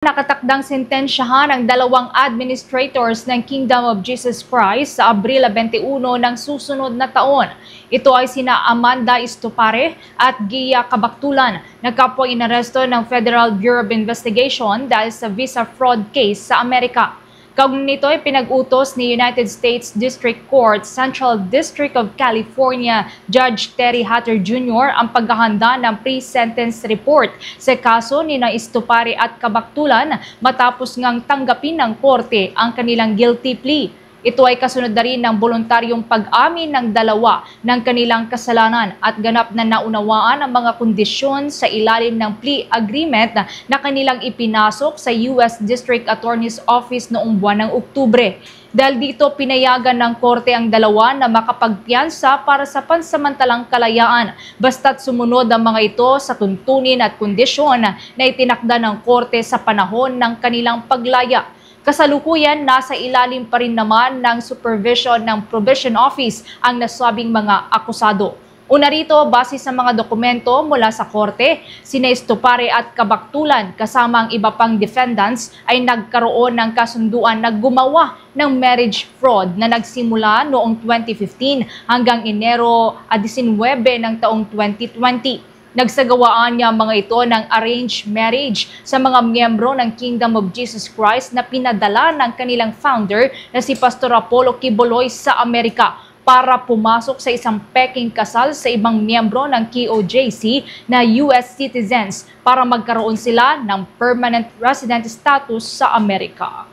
Nakatakdang sentensyahan ang dalawang administrators ng Kingdom of Jesus Christ sa Abril 21 ng susunod na taon. Ito ay sina Amanda Estupare at Gia Cabactulan na kapwa inaresto ng Federal Bureau of Investigation dahil sa visa fraud case sa Amerika. Kaugnay nito ay pinag-utos ni United States District Court, Central District of California, Judge Terry Hatter Jr. ang paghahanda ng pre-sentence report sa kaso ni na Estupare at Cabactulan matapos ngang tanggapin ng korte ang kanilang guilty plea. Ito ay kasunod na rin ng voluntaryong pag-amin ng dalawa ng kanilang kasalanan at ganap na naunawaan ang mga kondisyon sa ilalim ng plea agreement na kanilang ipinasok sa U.S. District Attorney's Office noong buwan ng Oktubre. Dahil dito pinayagan ng korte ang dalawa na makapagpiyansa para sa pansamantalang kalayaan basta't sumunod ang mga ito sa tuntunin at kondisyon na itinakda ng korte sa panahon ng kanilang paglaya. Kasalukuyan, nasa ilalim pa rin naman ng supervision ng Probation Office ang nasabing mga akusado. Una rito, base sa mga dokumento mula sa korte, sina Estupare at Cabactulan kasama ang iba pang defendants ay nagkaroon ng kasunduan na gumawa ng marriage fraud na nagsimula noong 2015 hanggang Enero 19 ng taong 2020. Nagsagawaan niya mga ito ng arranged marriage sa mga miyembro ng Kingdom of Jesus Christ na pinadala ng kanilang founder na si Pastor Apollo Quiboloy sa Amerika para pumasok sa isang peking kasal sa ibang miyembro ng KOJC na US citizens para magkaroon sila ng permanent resident status sa Amerika.